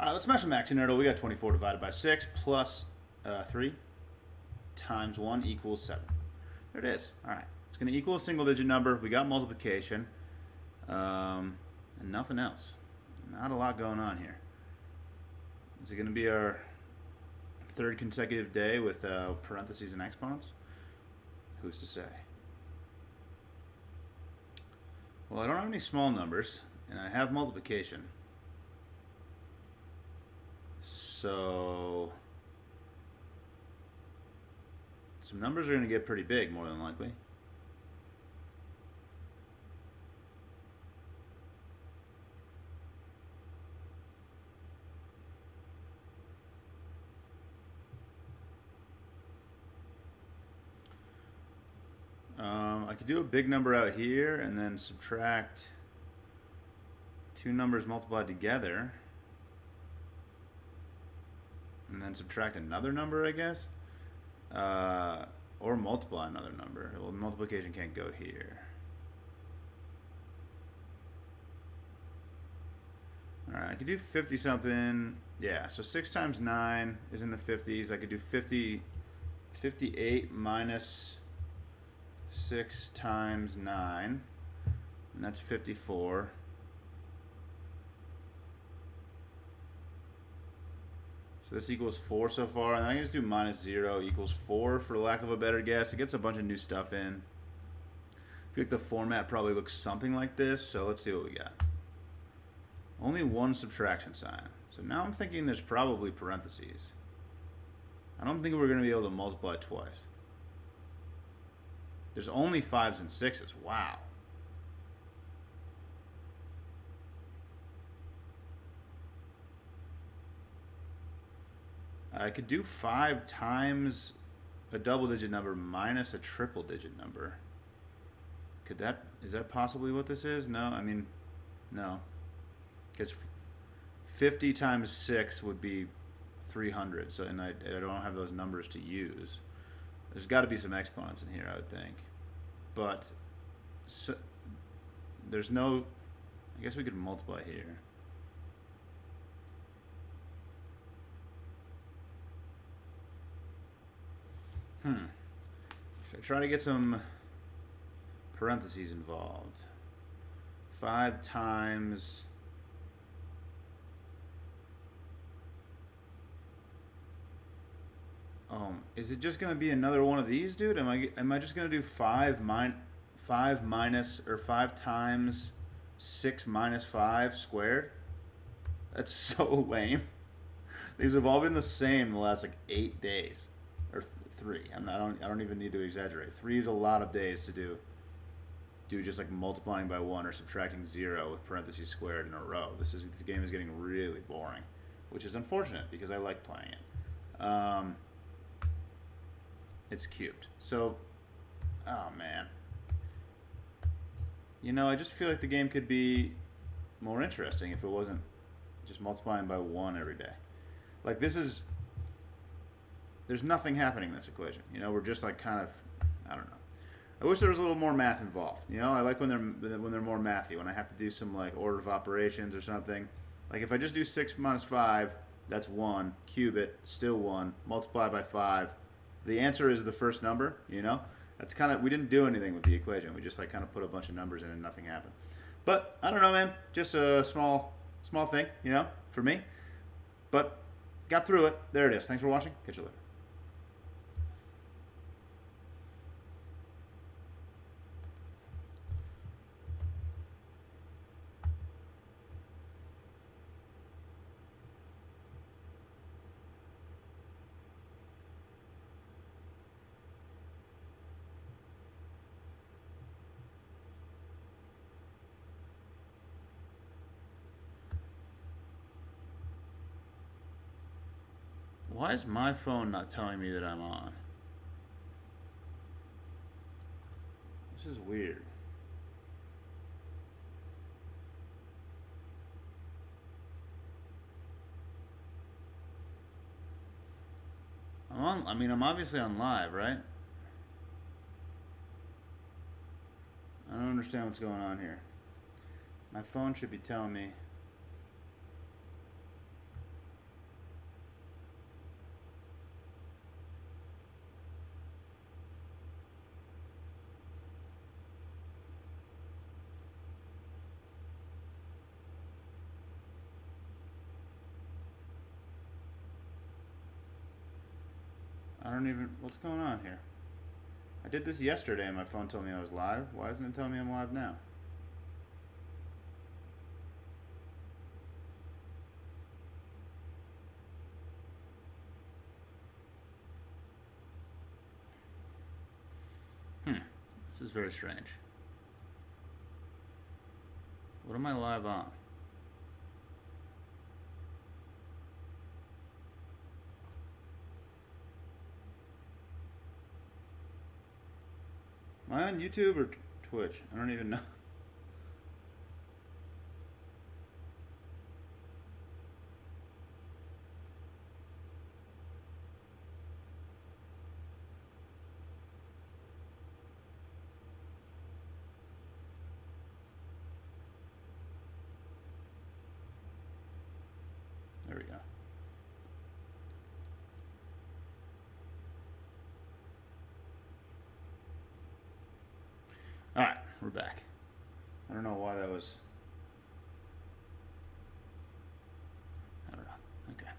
All right, let's smash the max in Wordle. We got 24 divided by 6 plus 3 times 1 equals 7. There it is. All right. It's going to equal a single-digit number. We got multiplication. And nothing else. Not a lot going on here. Is it going to be our third consecutive day with parentheses and exponents? Who's to say? Well, I don't have any small numbers, and I have multiplication. So some numbers are going to get pretty big, more than likely. I could do a big number out here and then subtract two numbers multiplied together. And then subtract another number, I guess. Or multiply another number. Well, multiplication can't go here. Alright, I could do 50 something. Yeah, so 6 times 9 is in the 50s. I could do 58 minus 6 times 9. And that's 54. So this equals 4 so far, and then I can just do minus 0 equals 4 for lack of a better guess. It gets a bunch of new stuff in. I feel like the format probably looks something like this, so let's see what we got. Only one subtraction sign. So now I'm thinking there's probably parentheses. I don't think we're going to be able to multiply twice. There's only 5s and 6s. Wow. I could do 5 times a double-digit number minus a triple-digit number. Is that possibly what this is? No, I mean, no. Because 50 times 6 would be 300, so, and I don't have those numbers to use. There's got to be some exponents in here, I would think. But so, there's no, I guess we could multiply here. Should I try to get some parentheses involved? 5 times... is it just going to be another one of these, dude? Am I just going to do 5 minus, or 5 times 6 minus 5 squared? That's so lame. These have all been the same the last like 8 days. Or 3. I don't even need to exaggerate. 3 is a lot of days to do just like multiplying by 1 or subtracting 0 with parentheses squared in a row. This game is getting really boring, which is unfortunate because I like playing it. It's cubed. So, oh man. You know, I just feel like the game could be more interesting if it wasn't just multiplying by 1 every day. Like this is, there's nothing happening in this equation. You know, we're just like kind of, I don't know. I wish there was a little more math involved. You know, I like when they're more mathy, when I have to do some like order of operations or something. Like if I just do 6 minus 5, that's 1, cube it, still 1, multiply by 5. The answer is the first number, you know? That's kind of, we didn't do anything with the equation. We just like kind of put a bunch of numbers in and nothing happened. But I don't know, man. Just a small thing, you know, for me. But got through it. There it is. Thanks for watching. Catch you later. Why is my phone not telling me that I'm on? This is weird. I'm obviously on live, right? I don't understand what's going on here. My phone should be telling me don't even... What's going on here? I did this yesterday and my phone told me I was live. Why isn't it telling me I'm live now? This is very strange. What am I live on? Am I on YouTube or Twitch? I don't even know. There we go. All right, we're back. I don't know why that was. I don't know. Okay.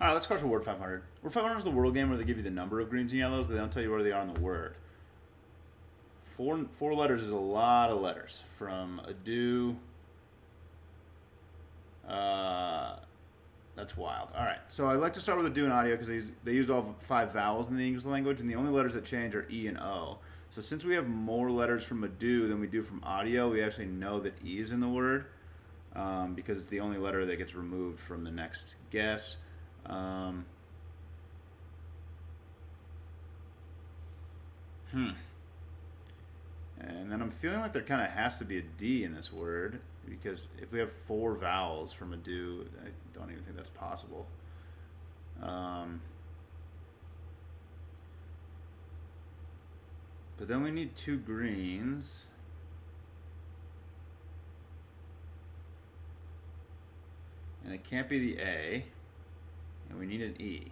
All right, let's crush a Word 500. Word 500 is the Wordle game where they give you the number of greens and yellows, but they don't tell you where they are in the word. Four letters is a lot of letters. From a do. That's wild. All right, so I like to start with a do and audio because they use all 5 vowels in the English language, and the only letters that change are E and O. So since we have more letters from a do than we do from audio, we actually know that E is in the word because it's the only letter that gets removed from the next guess. And then I'm feeling like there kind of has to be a D in this word because if we have 4 vowels from a do, I don't even think that's possible. But then we need 2 greens. And it can't be the A. And we need an E.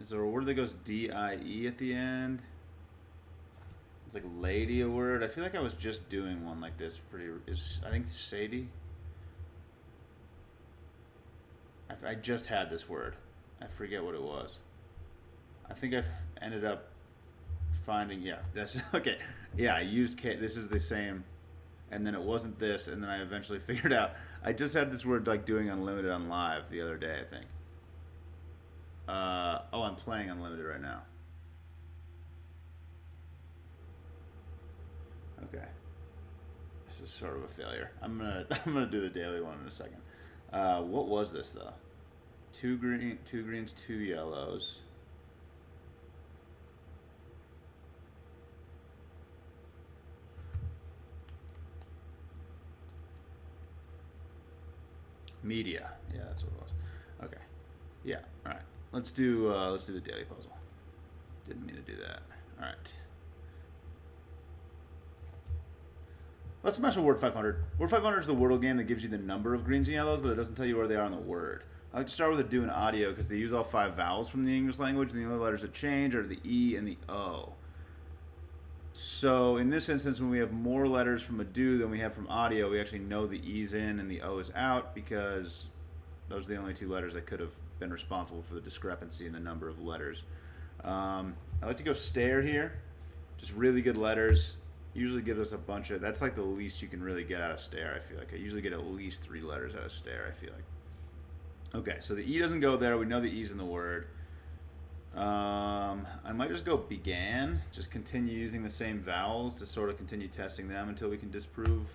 Is there a word that goes D-I-E at the end? It's like lady a word. I feel like I was just doing one like this. I think Sadie. I just had this word. I forget what it was. I think I ended up finding, yeah, that's, okay. Yeah, I used K, this is the same, and then it wasn't this, and then I eventually figured out, I just had this word like doing Unlimited on live the other day, I think. Oh, I'm playing Unlimited right now. Okay. This is sort of a failure. I'm gonna do the daily one in a second. What was this though? 2 greens, 2 yellows. Media. Yeah, that's what it was. Okay. Yeah. All right. Let's do the daily puzzle. Didn't mean to do that. All right. Let's smash a Word 500. Word 500 is the Wordle game that gives you the number of greens and yellows, but it doesn't tell you where they are in the word. I like to start with a do and audio because they use all 5 vowels from the English language, and the only letters that change are the E and the O. So in this instance, when we have more letters from a do than we have from audio, we actually know the E's in and the O is out because those are the only 2 letters that could have been responsible for the discrepancy in the number of letters. I like to go stare here. Just really good letters. Usually gives us a bunch of, that's like the least you can really get out of stare, I feel like. I usually get at least 3 letters out of stare, I feel like. Okay, so the E doesn't go there. We know the E's in the word. I might just go began, just continue using the same vowels to sort of continue testing them until we can disprove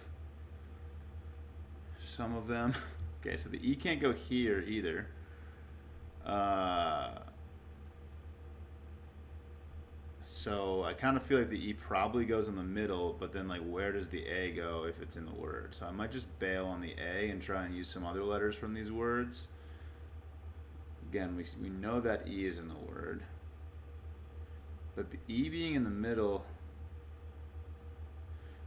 some of them. Okay, so the E can't go here either. So I kind of feel like the E probably goes in the middle, but then like where does the A go if it's in the word? So I might just bail on the A and try and use some other letters from these words. Again, we know that E is in the word. But the E being in the middle,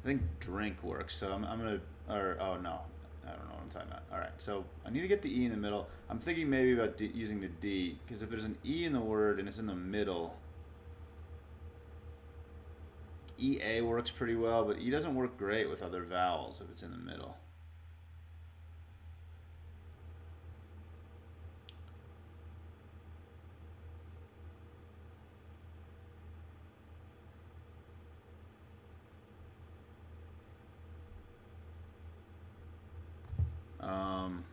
I think drink works. So I'm going to, or, oh no, I don't know what I'm talking about. All right, so I need to get the E in the middle. I'm thinking maybe about using the D, because if there's an E in the word and it's in the middle, EA works pretty well, but E doesn't work great with other vowels if it's in the middle. Um,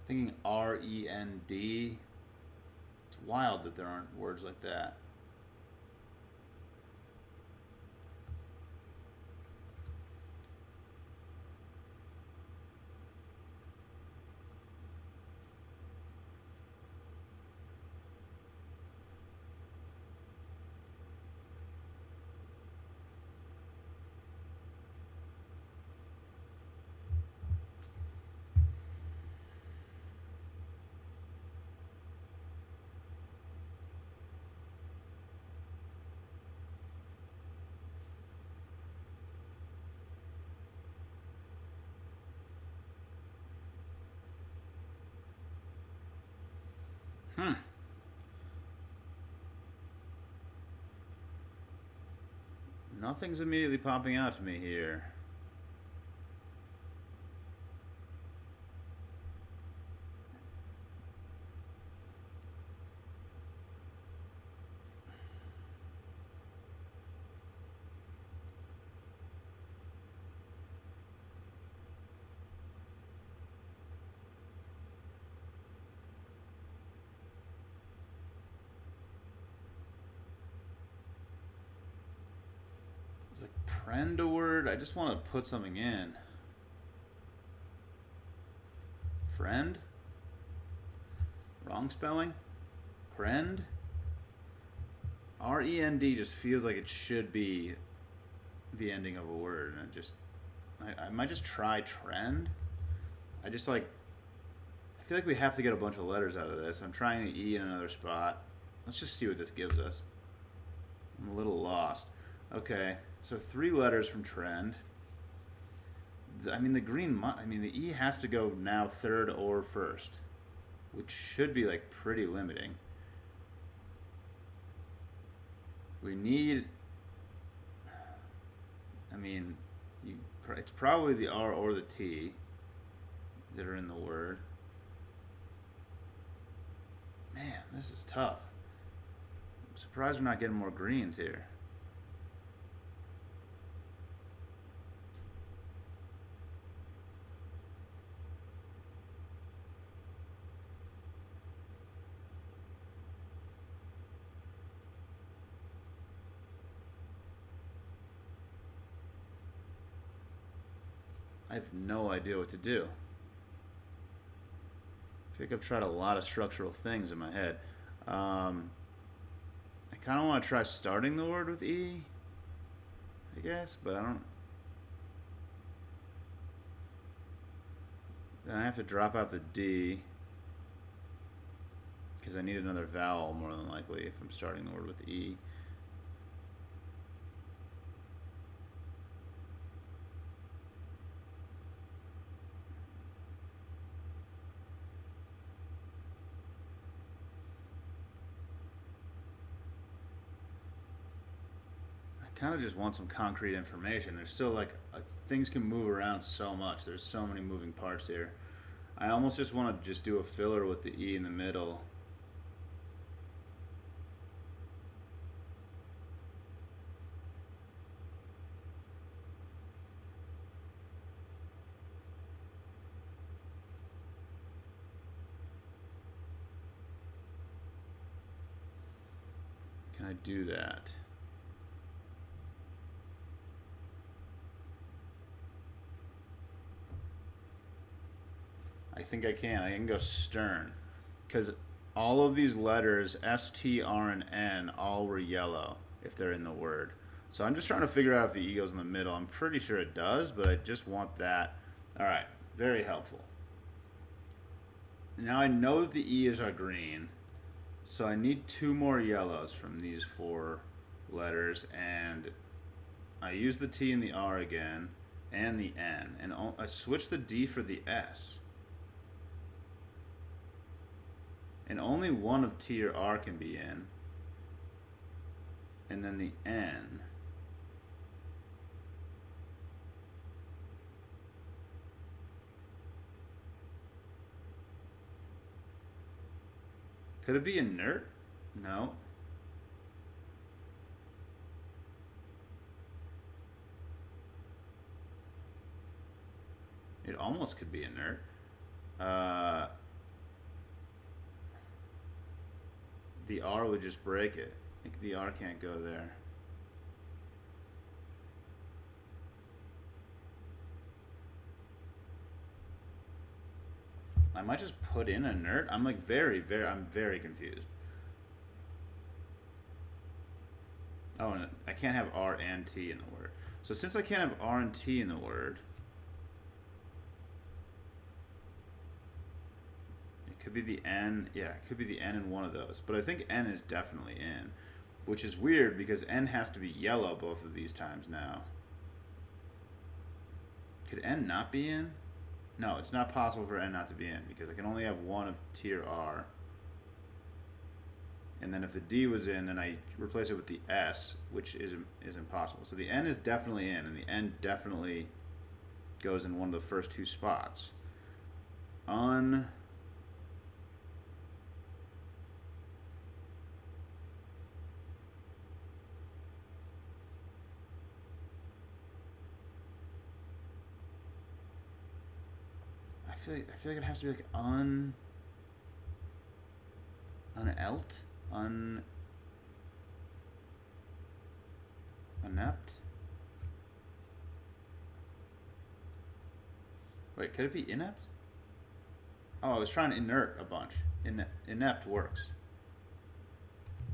Thinking REND. It's wild that there aren't words like that. Hmm. Nothing's immediately popping out to me here. It's like prend a word. I just want to put something in. Friend? Wrong spelling? Prend? REND just feels like it should be the ending of a word, and it just I might just try trend. I just like I feel like we have to get a bunch of letters out of this. I'm trying the E in another spot. Let's just see what this gives us. I'm a little lost. Okay, so 3 letters from trend. I mean the E has to go now third or first, which should be like pretty limiting. We need, I mean, it's probably the R or the T that are in the word. Man, this is tough. I'm surprised we're not getting more greens here. I have no idea what to do. I think I've tried a lot of structural things in my head. I kind of want to try starting the word with E, I guess, but I don't. Then I have to drop out the D because I need another vowel more than likely if I'm starting the word with E. Kind of just want some concrete information. There's still like things can move around so much. There's so many moving parts here. I almost just want to just do a filler with the E in the middle I do that? I think I can. I can go stern. Because all of these letters, S, T, R, and N, all were yellow if they're in the word. So I'm just trying to figure out if the E goes in the middle. I'm pretty sure it does, but I just want that. All right, very helpful. Now I know that the E's are green, so I need 2 more yellows from these 4 letters, and I use the T and the R again, and the N, and I switch the D for the S. And only one of T or R can be in. And then the N. Could it be inert? No. It almost could be inert. The R would just break it. Like the R can't go there. I might just put in inert. I'm like I'm very confused. Oh, and I can't have R and T in the word. So since I can't have R and T in the word, it could be the N. Yeah, it could be the N in one of those. But I think N is definitely in, which is weird because N has to be yellow both of these times now. Could N not be in? No, it's not possible for N not to be in because I can only have one of T or R. And then if the D was in, then I replace it with the S, which is impossible. So the N is definitely in, and the N definitely goes in one of the first 2 spots. I feel like it has to be like unelt, inept. Wait, could it be inept? Oh, I was trying to inert a bunch. Inept works.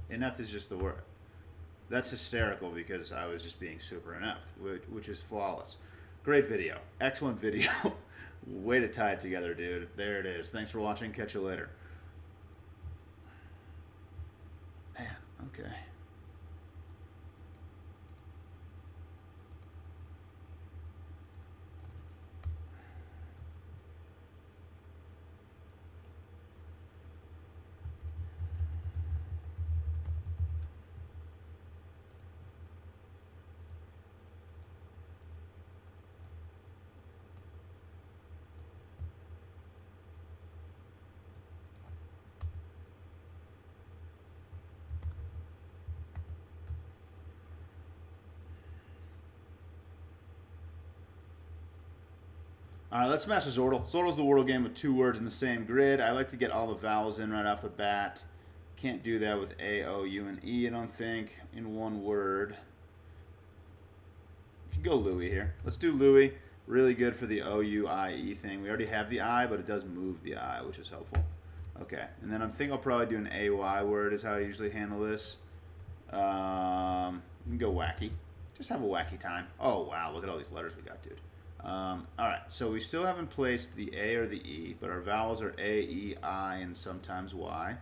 Inept is just the word. That's hysterical because I was just being super inept, which is flawless. Great video. Excellent video. Way to tie it together, dude. There it is. Thanks for watching. Catch you later. Man, okay. All right, let's master Zordle. Zordle's the Wordle game with 2 words in the same grid. I like to get all the vowels in right off the bat. Can't do that with A, O, U, and E, I don't think, in one word. You can go Louis here. Let's do Louis. Really good for the O, U, I, E thing. We already have the I, but it does move the I, which is helpful. Okay, and then I think I'll probably do an AY word is how I usually handle this. You can go wacky. Just have a wacky time. Oh, wow, look at all these letters we got, dude. All right, so we still haven't placed the A or the E, but our vowels are A, E, I, and sometimes Y.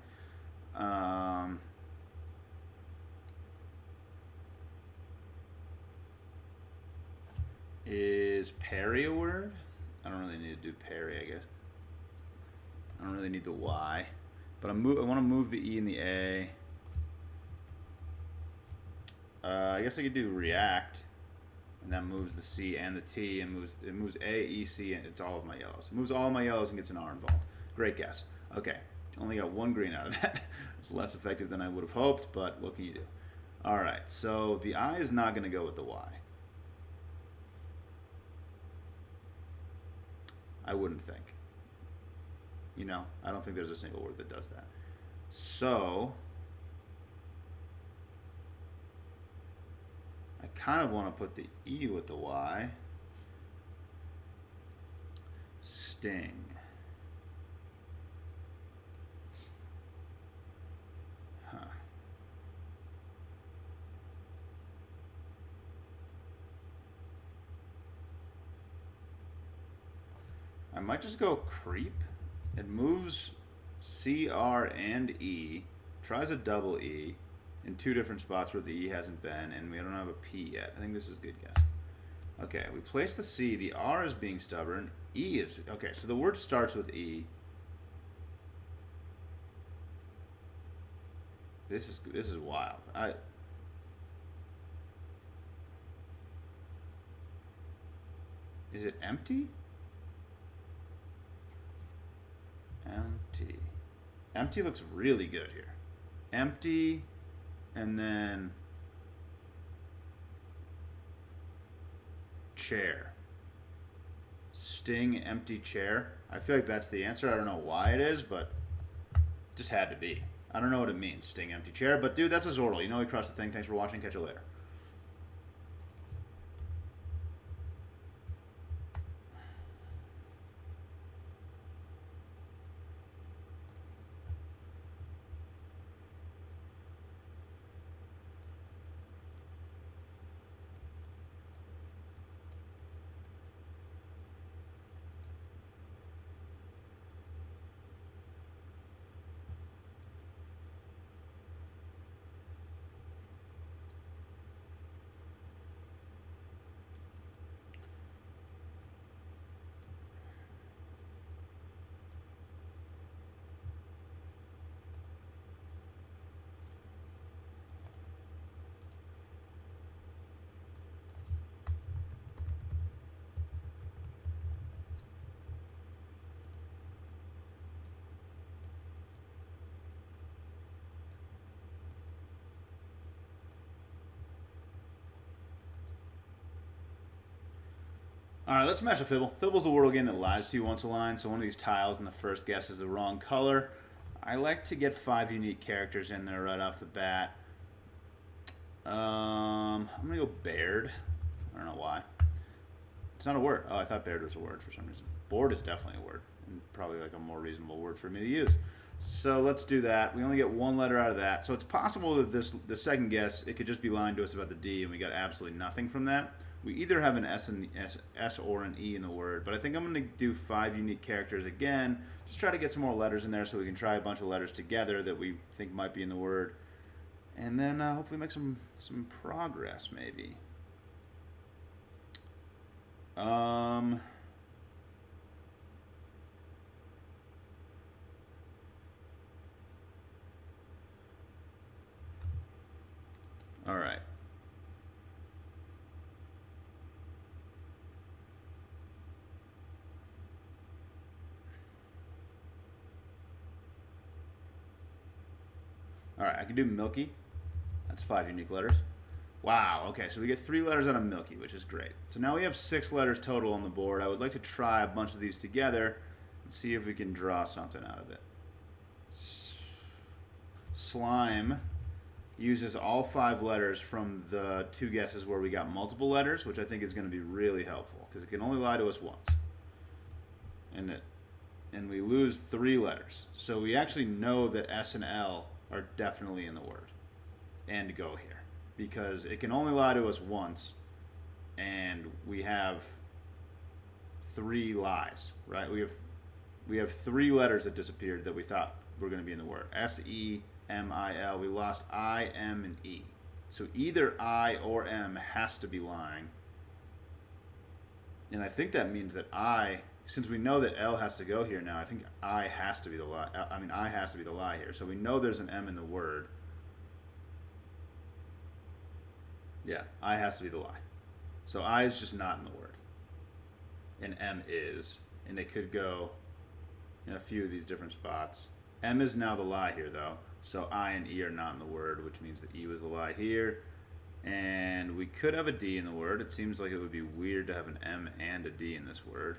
Is Perry a word? I don't really need to do Perry, I guess. I don't really need the Y, but I want to move the E and the A. I guess I could do react. And that moves the C and the T, and it moves A, E, C, and it's all of my yellows. It moves all of my yellows and gets an R involved. Great guess. Okay, only got 1 green out of that. It's less effective than I would have hoped, but what can you do? All right, so the I is not going to go with the Y. I wouldn't think. You know, I don't think there's a single word that does that. So kind of want to put the E with the Y. Sting. Huh. I might just go creep. It moves CR and E, tries a double E in two different spots where the E hasn't been, and we don't have a P yet. I think this is a good guess. Okay, we place the C. The R is being stubborn. E is... Okay, so the word starts with E. This is wild. Is it empty? Empty. Empty looks really good here. Empty, and then chair. Sting, empty chair. I feel like that's the answer. I don't know why it is, but just had to be. I don't know what it means, sting, empty chair. But dude, that's a Wordle. You know we crushed the thing. Thanks for watching. Catch you later. All right, let's match a Fibble. Fibble's a Wordle game that lies to you once a line, so one of these tiles in the first guess is the wrong color. I like to get 5 unique characters in there right off the bat. I'm going to go Baird. I don't know why. It's not a word. Oh, I thought Baird was a word for some reason. Board is definitely a word, and probably like a more reasonable word for me to use. So let's do that. We only get 1 letter out of that. So it's possible that the second guess, it could just be lying to us about the D, and we got absolutely nothing from that. We either have an S or an E in the word, but I think I'm going to do 5 unique characters again. Just try to get some more letters in there so we can try a bunch of letters together that we think might be in the word. And then hopefully make some progress, maybe. All right. All right, I can do Milky. That's 5 unique letters. Wow, okay, so we get 3 letters out of Milky, which is great. So now we have 6 letters total on the board. I would like to try a bunch of these together and see if we can draw something out of it. Slime uses all 5 letters from the 2 guesses where we got multiple letters, which I think is going to be really helpful because it can only lie to us once. And we lose 3 letters. So we actually know that S and L are definitely in the word and go here because it can only lie to us once and we have 3 lies, right? We have 3 letters that disappeared that we thought were going to be in the word. S-E-M-I-L. We lost I, M, and E. So either I or M has to be lying. And I think that means that I, since we know that L has to go here now, I think I has to be the lie. I mean, I has to be the lie here. So we know there's an M in the word. Yeah, I has to be the lie. So I is just not in the word. And M is. And they could go in a few of these different spots. M is now the lie here, though. So I and E are not in the word, which means that E was the lie here. And we could have a D in the word. It seems like it would be weird to have an M and a D in this word.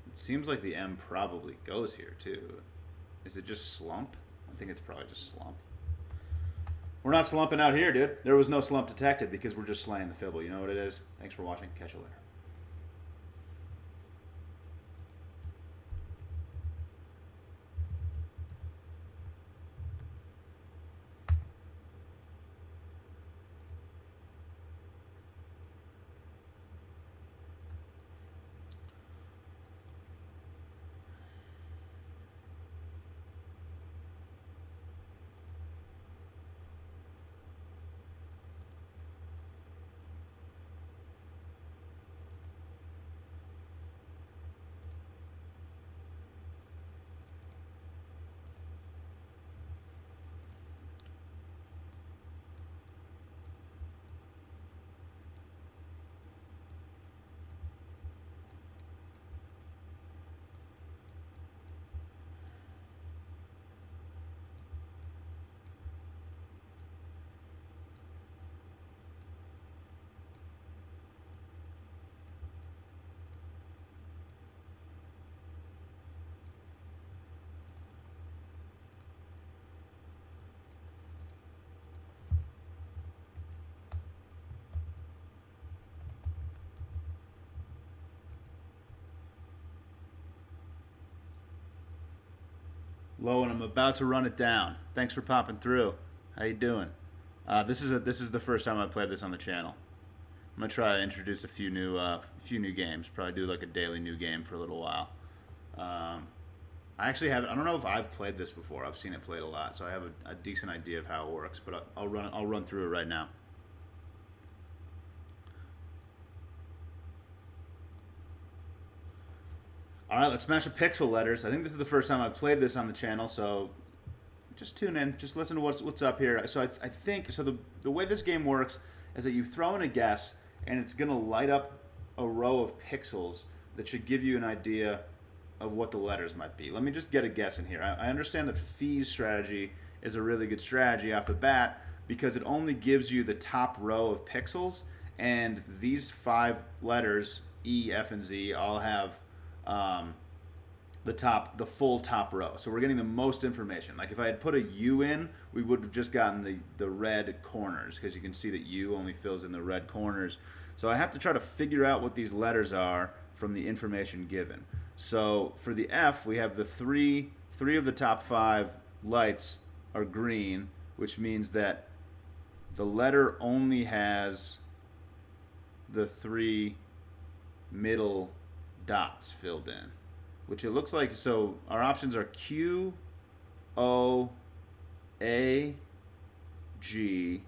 It seems like the M probably goes here, too. Is it just slump? I think it's probably just slump. We're not slumping out here, dude. There was no slump detected because we're just slaying the Fibble. You know what it is? Thanks for watching. Catch you later. Low, and I'm about to run it down. Thanks for popping through. How you doing? This is the first time I played this on the channel. I'm gonna try to introduce a few new games. Probably do like a daily new game for a little while. I actually have. I don't know if I've played this before. I've seen it played a lot, so I have a decent idea of how it works. But I'll run through it right now. All right, let's smash the pixel letters. I think this is the first time I've played this on the channel, so just tune in, just listen to what's up here. So I think so. The way this game works is that you throw in a guess, and it's gonna light up a row of pixels that should give you an idea of what the letters might be. Let me just get a guess in here. I understand that Fee's strategy is a really good strategy off the bat because it only gives you the top row of pixels, and these 5 letters E, F, and Z all have the full top row. So we're getting the most information. Like if I had put a U in, we would have just gotten the red corners because you can see that U only fills in the red corners. So I have to try to figure out what these letters are from the information given. So for the F, we have the three of the top 5 lights are green, which means that the letter only has the 3 middle dots filled in, which it looks like. So our options are Q, O, A, G,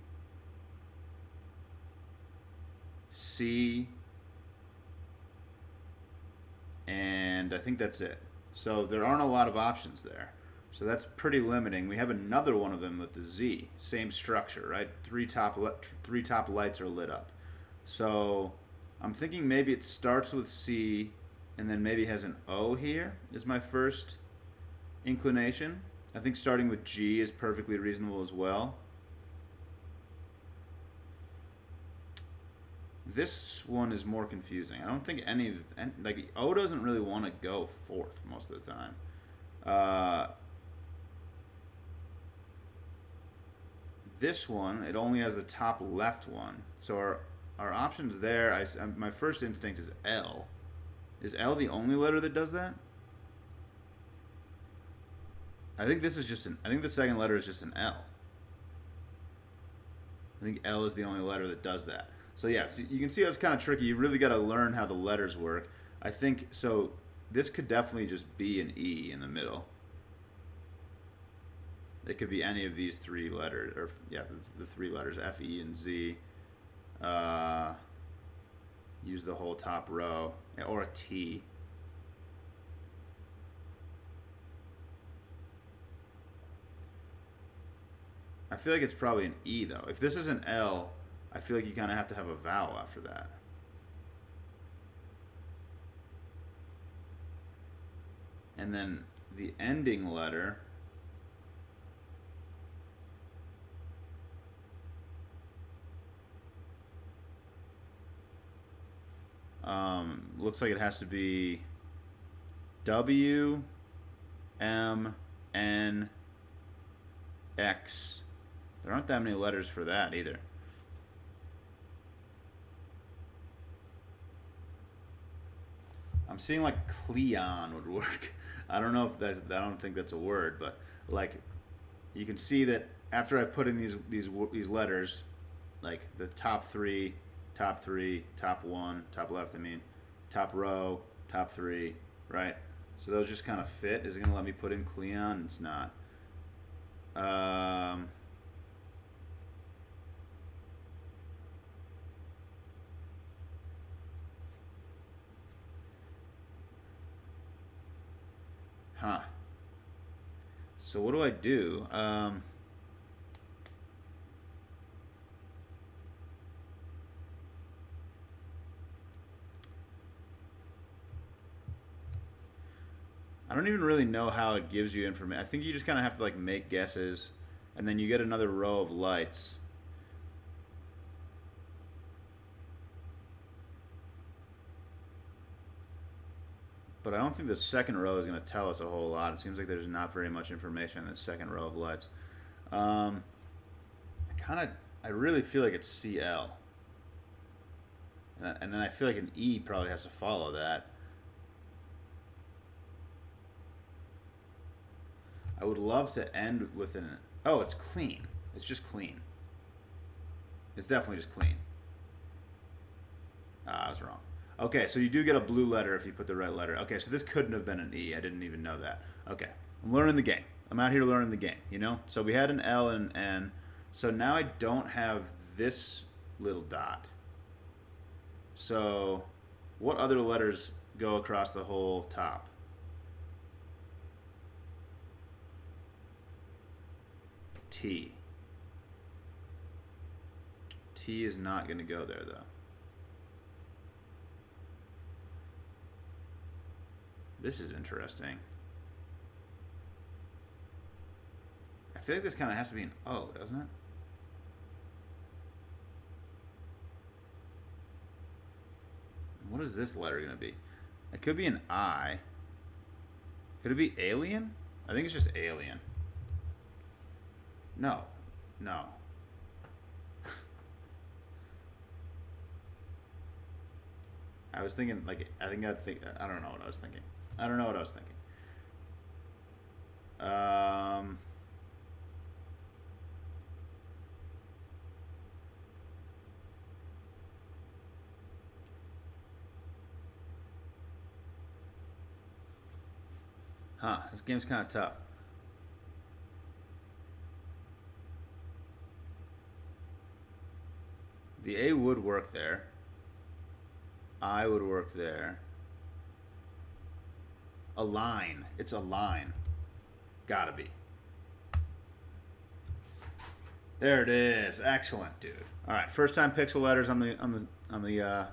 C, and I think that's it. So there aren't a lot of options there. So that's pretty limiting. We have another one of them with the Z, same structure, right? Three top lights are lit up. So I'm thinking maybe it starts with C and then maybe has an O here is my first inclination. I think starting with G is perfectly reasonable as well. This one is more confusing. I don't think like O doesn't really want to go fourth most of the time. This one, it only has the top left one. So our options there, my first instinct is L. Is L the only letter that does that? I think this is just I think the second letter is just an L. I think L is the only letter that does that. So yeah, so you can see how it's kind of tricky. You really got to learn how the letters work. I think, so this could definitely just be an E in the middle. It could be any of these 3 letters, or yeah, the 3 letters, F, E, and Z. Use the whole top row, or a T. I feel like it's probably an E though. If this is an L, I feel like you kind of have to have a vowel after that. And then the ending letter looks like it has to be W, M, N, X, There aren't that many letters for that either. I'm seeing like Cleon would work. I don't know if that, I don't think that's a word, but like you can see that after I put in these letters, like the top three, top one, top left, I mean, top row, top three, right? So those just kind of fit. Is it going to let me put in Cleon? It's not. Huh. So what do I do? I don't even really know how it gives you information. I think you just kind of have to like make guesses, and then you get another row of lights. But I don't think the second row is going to tell us a whole lot. It seems like there's not very much information in the second row of lights. I really feel like it's CL. And then I feel like an E probably has to follow that. I would love to end with an... Oh, it's clean. It's just clean. It's definitely just clean. I was wrong. Okay, so you do get a blue letter if you put the right letter. Okay, so this couldn't have been an E. I didn't even know that. Okay, I'm learning the game. I'm out here learning the game, you know? So we had an L and an N. So now I don't have this little dot. So what other letters go across the whole top? T. T is not going to go there, though. This is interesting. I feel like this kind of has to be an O, doesn't it? What is this letter going to be? It could be an I. Could it be alien? I think it's just alien. No. No. I was thinking, like, I don't know what I was thinking. I don't know what I was thinking. This game's kind of tough. The A would work there. I would work there. A line. It's a line. Gotta be. There it is. Excellent, dude. All right, first time pixel letters on the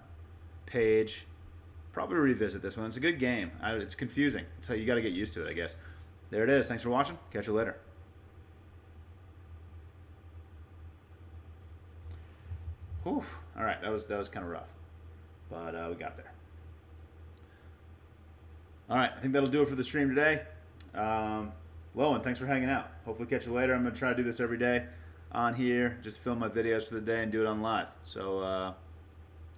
page. Probably revisit this one. It's a good game. It's confusing. It's how you got to get used to it, I guess. There it is. Thanks for watching. Catch you later. Whew. All right, that was kind of rough, but we got there. All right, I think that'll do it for the stream today. Lowen, thanks for hanging out. Hopefully catch you later. I'm going to try to do this every day on here, just film my videos for the day and do it on live. So,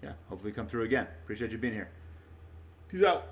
yeah, hopefully come through again. Appreciate you being here. Peace out.